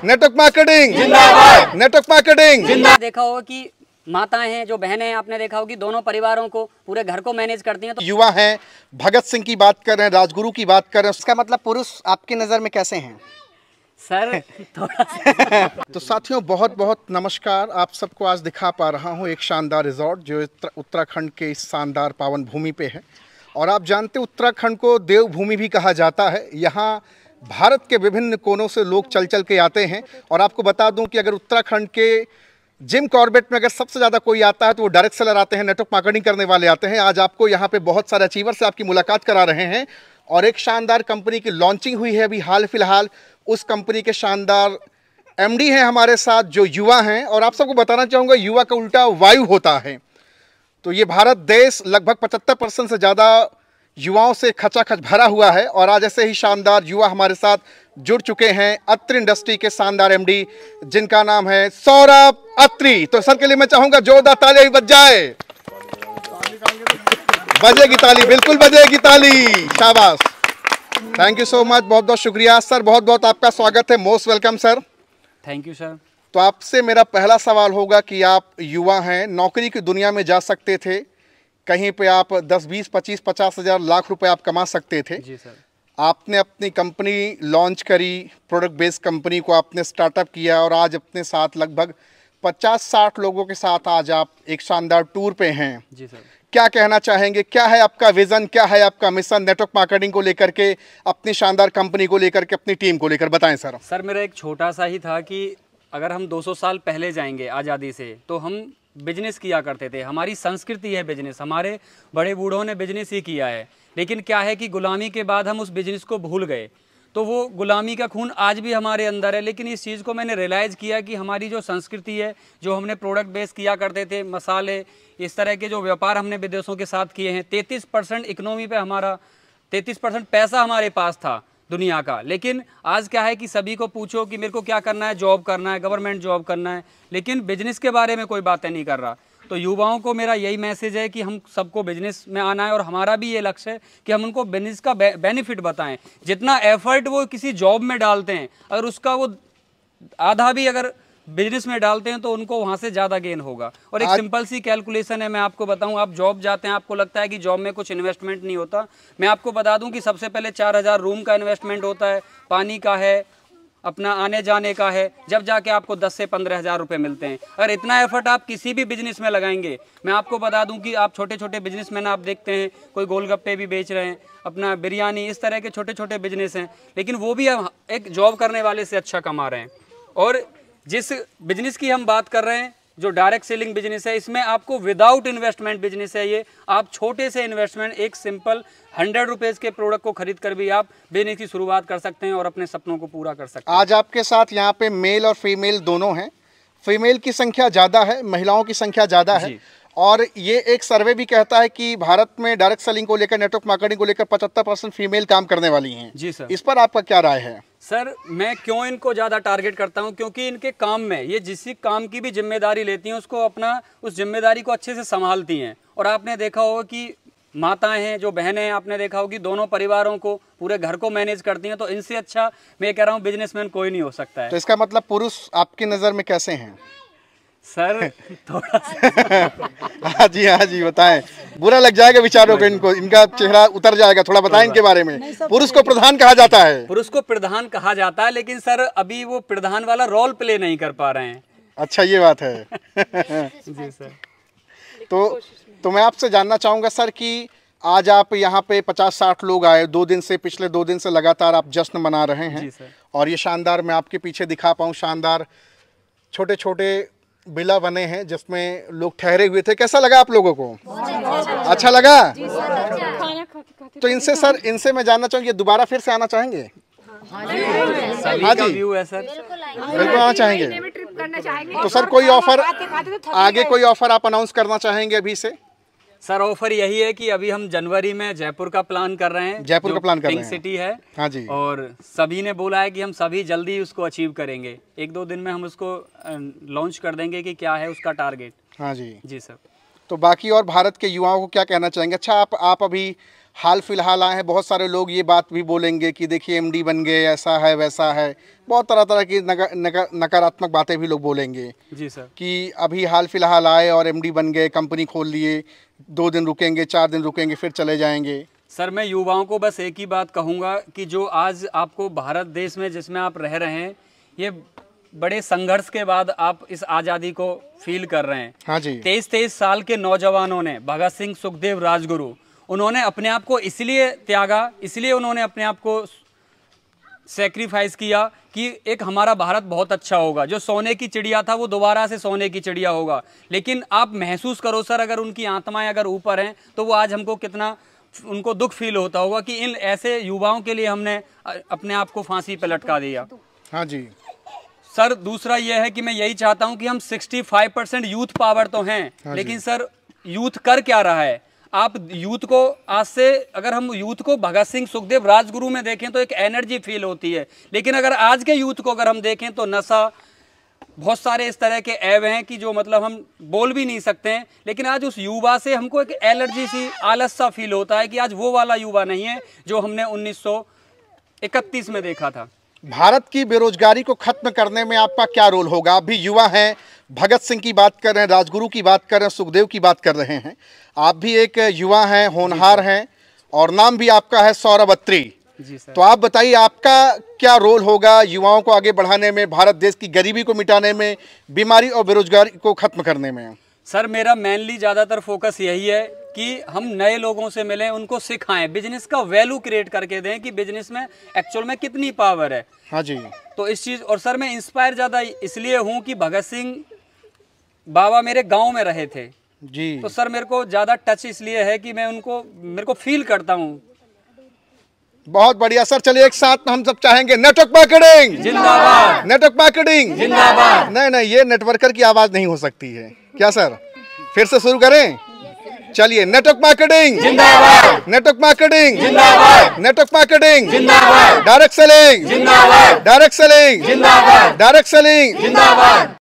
Network marketing जिंदाबाद, network marketing जिंदाबाद। देखा होगा कि माताएं हैं जो बहनें हैं, आपने देखा होगा कि दोनों परिवारों को पूरे घर को मैनेज करती हैं। तो युवा हैं, भगत सिंह की बात कर रहे हैं, राजगुरु की बात कर रहे हैं, उसका मतलब पुरुष आपकी नज़र में कैसे हैं? सर थोड़ा तो साथियों बहुत बहुत नमस्कार। आप सबको आज दिखा पा रहा हूँ एक शानदार रिजॉर्ट जो उत्तराखंड के इस शानदार पावन भूमि पे है। और आप जानते उत्तराखंड को देवभूमि भी कहा जाता है। यहाँ भारत के विभिन्न कोनों से लोग चल चल के आते हैं। और आपको बता दूं कि अगर उत्तराखंड के जिम कॉर्बेट में अगर सबसे ज़्यादा कोई आता है तो वो डायरेक्ट सेलर आते हैं, नेटवर्क मार्केटिंग करने वाले आते हैं। आज आपको यहाँ पे बहुत सारे अचीवर से आपकी मुलाकात करा रहे हैं और एक शानदार कंपनी की लॉन्चिंग हुई है अभी हाल फिलहाल। उस कंपनी के शानदार एमडी हैं हमारे साथ जो युवा हैं। और आप सबको बताना चाहूँगा युवा का उल्टा वायु होता है। तो ये भारत देश लगभग 75% से ज़्यादा युवाओं से खचाखच भरा हुआ है। और आज ऐसे ही शानदार युवा हमारे साथ जुड़ चुके हैं अत्रि इंडस्ट्री के शानदार एमडी जिनका नाम है सौरभ अत्रि। तो सर के लिए मैं चाहूँगा जोरदार ताली बज जाए। बजेगी ताली, बिल्कुल बजेगी ताली, शाबाश। थैंक यू सो मच, बहुत बहुत शुक्रिया सर, बहुत बहुत आपका स्वागत है। Most welcome sir. Thank you sir. तो आपसे मेरा पहला सवाल होगा कि आप युवा हैं, नौकरी की दुनिया में जा सकते थे, कहीं पे आप 10, 20, 25, 50 हज़ार लाख रुपए आप कमा सकते थे। जी सर। आपने अपनी कंपनी लॉन्च करी, प्रोडक्ट बेस्ड कंपनी को आपने स्टार्टअप किया और आज अपने साथ लगभग 50-60 लोगों के साथ आज आप एक शानदार टूर पे हैं। जी सर। क्या कहना चाहेंगे, क्या है आपका विजन, क्या है आपका मिशन नेटवर्क मार्केटिंग को लेकर के, अपनी शानदार कंपनी को लेकर के, अपनी टीम को लेकर, बताएं सर। सर मेरा एक छोटा सा ही था कि अगर हम 200 साल पहले जाएंगे आज़ादी से तो हम बिजनेस किया करते थे। हमारी संस्कृति है बिजनेस, हमारे बड़े बूढ़ों ने बिजनेस ही किया है। लेकिन क्या है कि गुलामी के बाद हम उस बिजनेस को भूल गए। तो वो गुलामी का खून आज भी हमारे अंदर है। लेकिन इस चीज़ को मैंने रियलाइज़ किया कि हमारी जो संस्कृति है, जो हमने प्रोडक्ट बेस किया करते थे, मसाले, इस तरह के जो व्यापार हमने विदेशों के साथ किए हैं, 33% इकोनॉमी पे हमारा 33% पैसा हमारे पास था दुनिया का। लेकिन आज क्या है कि सभी को पूछो कि मेरे को क्या करना है, जॉब करना है, गवर्नमेंट जॉब करना है, लेकिन बिजनेस के बारे में कोई बातें नहीं कर रहा। तो युवाओं को मेरा यही मैसेज है कि हम सबको बिजनेस में आना है और हमारा भी ये लक्ष्य है कि हम उनको बिजनेस का बेनिफिट बताएं। जितना एफर्ट वो किसी जॉब में डालते हैं, अगर उसका वो आधा भी अगर बिजनेस में डालते हैं तो उनको वहाँ से ज़्यादा गेन होगा। और एक सिंपल सी कैलकुलेशन है, मैं आपको बताऊं। आप जॉब जाते हैं, आपको लगता है कि जॉब में कुछ इन्वेस्टमेंट नहीं होता। मैं आपको बता दूं कि सबसे पहले 4000 रूम का इन्वेस्टमेंट होता है, पानी का है, अपना आने जाने का है, जब जाके आपको 10 से 15 हज़ार रुपये मिलते हैं। अगर इतना एफर्ट आप किसी भी बिजनेस में लगाएंगे, मैं आपको बता दूं कि आप छोटे छोटे बिजनेसमैन आप देखते हैं, कोई गोलगप्पे भी बेच रहे हैं, अपना बिरयानी, इस तरह के छोटे छोटे बिजनेस हैं, लेकिन वो भी एक जॉब करने वाले से अच्छा कमा रहे हैं। और जिस बिजनेस की हम बात कर रहे हैं, जो डायरेक्ट सेलिंग बिजनेस है, इसमें आपको विदाउट इन्वेस्टमेंट बिजनेस है ये। आप छोटे से इन्वेस्टमेंट, एक सिंपल 100 रुपीज़ के प्रोडक्ट को खरीद कर भी आप बिजनेस की शुरुआत कर सकते हैं और अपने सपनों को पूरा कर सकते हैं। आज आपके साथ यहाँ पे मेल और फीमेल दोनों हैं। फीमेल की संख्या ज़्यादा है, महिलाओं की संख्या ज़्यादा है। और ये एक सर्वे भी कहता है कि भारत में डायरेक्ट सेलिंग को लेकर, नेटवर्क मार्केटिंग को लेकर 75% फीमेल काम करने वाली हैं। जी सर। इस पर आपका क्या राय है? सर मैं क्यों इनको ज़्यादा टारगेट करता हूं, क्योंकि इनके काम में ये जिस काम की भी जिम्मेदारी लेती हैं उसको अपना उस जिम्मेदारी को अच्छे से संभालती हैं। और आपने देखा होगा कि माताएं हैं जो बहनें हैं, आपने देखा होगा कि दोनों परिवारों को, पूरे घर को मैनेज करती हैं। तो इनसे अच्छा मैं कह रहा हूँ बिजनेसमैन कोई नहीं हो सकता है। तो इसका मतलब पुरुष आपकी नज़र में कैसे हैं? सर थोड़ा हाँ जी बताएं, बुरा लग जाएगा विचारों को, इनको, इनका चेहरा उतर जाएगा। थोड़ा बताएं इनके बारे में। पुरुष को प्रधान कहा जाता है। पुरुष को प्रधान कहा जाता है, लेकिन सर अभी वो प्रधान वाला रोल प्ले नहीं कर पा रहे हैं। अच्छा, ये बात है। जी सर। तो मैं आपसे जानना चाहूँगा सर कि आज आप यहाँ पे 50-60 लोग आए, 2 दिन से, पिछले 2 दिन से लगातार आप जश्न मना रहे हैं। जी सर। और ये शानदार, मैं आपके पीछे दिखा पाऊँ, शानदार छोटे छोटे बिला बने हैं जिसमें लोग ठहरे हुए थे। कैसा लगा आप लोगों को? अच्छा लगा? तो इनसे सर, इनसे मैं जानना चाहूँगी, दोबारा फिर से आना चाहेंगे? हाँ जी, व्यू है सर, बिल्कुल आना चाहेंगे। तो सर कोई ऑफर आगे, कोई ऑफर आप अनाउंस करना चाहेंगे अभी से? सर ऑफर यही है कि अभी हम जनवरी में जयपुर का प्लान कर रहे हैं। जयपुर का प्लान कर रहे हैं, पिंक सिटी है। हाँ जी। और सभी ने बोला है कि हम सभी जल्दी उसको अचीव करेंगे। 1-2 दिन में हम उसको लॉन्च कर देंगे कि क्या है उसका टारगेट। हाँ जी। जी सर। तो बाकी और भारत के युवाओं को क्या कहना चाहेंगे? अच्छा, आप अभी हाल फिलहाल आए हैं, बहुत सारे लोग ये बात भी बोलेंगे कि देखिए एमडी बन गए, ऐसा है वैसा है, बहुत तरह तरह की नकारात्मक बातें भी लोग बोलेंगे जी सर। कि अभी हाल फिलहाल आए और एमडी बन गए, कंपनी खोल लिए, 2 दिन रुकेंगे, 4 दिन रुकेंगे, फिर चले जाएंगे। सर मैं युवाओं को बस एक ही बात कहूँगा कि जो आज आपको भारत देश में जिसमें आप रह रहे हैं, ये बड़े संघर्ष के बाद आप इस आज़ादी को फील कर रहे हैं। हाँ जी। 23 साल के नौजवानों ने, भगत सिंह, सुखदेव, राजगुरु, उन्होंने अपने आप को इसलिए त्यागा, इसलिए उन्होंने अपने आप को सेक्रीफाइस किया कि एक हमारा भारत बहुत अच्छा होगा। जो सोने की चिड़िया था वो दोबारा से सोने की चिड़िया होगा। लेकिन आप महसूस करो सर, अगर उनकी आत्माएं अगर ऊपर हैं तो वो आज हमको कितना उनको दुख फील होता होगा कि इन ऐसे युवाओं के लिए हमने अपने आप को फांसी पे लटका दिया। हाँ जी सर दूसरा यह है कि मैं यही चाहता हूं कि हम 65% यूथ पावर तो हैं, लेकिन सर यूथ कर क्या रहा है? आप यूथ को आज से, अगर हम यूथ को भगत सिंह, सुखदेव, राजगुरु में देखें तो एक एनर्जी फील होती है, लेकिन अगर आज के यूथ को अगर हम देखें तो नशा, बहुत सारे इस तरह के ऐब हैं कि जो मतलब हम बोल भी नहीं सकते हैं। लेकिन आज उस युवा से हमको एक एलर्जी सी, आलस सा फील होता है कि आज वो वाला युवा नहीं है जो हमने 1931 में देखा था। भारत की बेरोजगारी को खत्म करने में आपका क्या रोल होगा? आप भी युवा हैं, भगत सिंह की बात कर रहे हैं, राजगुरु की बात कर रहे हैं, सुखदेव की बात कर रहे हैं, आप भी एक युवा हैं, होनहार हैं, और नाम भी आपका है सौरभ अत्री। जी सर। तो आप बताइए आपका क्या रोल होगा युवाओं को आगे बढ़ाने में, भारत देश की गरीबी को मिटाने में, बीमारी और बेरोजगारी को खत्म करने में? सर मेरा मेनली ज़्यादातर फोकस यही है कि हम नए लोगों से मिलें, उनको सिखाएं, बिजनेस का वैल्यू क्रिएट करके दें कि बिजनेस में एक्चुअल में कितनी पावर है। हाँ जी। तो इस चीज़, और सर मैं इंस्पायर ज़्यादा इसलिए हूँ कि भगत सिंह बाबा मेरे गांव में रहे थे जी। तो सर मेरे को ज़्यादा टच इसलिए है कि मैं उनको, मेरे को फील करता हूँ। बहुत बढ़िया सर, चलिए एक साथ हम सब चाहेंगे नेटवर्क मार्केटिंग जिंदाबाद, नेटवर्क मार्केटिंग जिंदाबाद। नहीं, ये नेटवर्कर की आवाज नहीं हो सकती है क्या सर? फिर से शुरू करें? चलिए, नेटवर्क मार्केटिंग जिंदाबाद, नेटवर्क मार्केटिंग जिंदाबाद, नेटवर्क मार्केटिंग जिंदाबाद, डायरेक्ट सेलिंग जिंदाबाद, डायरेक्ट सेलिंग जिंदाबाद, डायरेक्ट सेलिंग जिंदाबाद।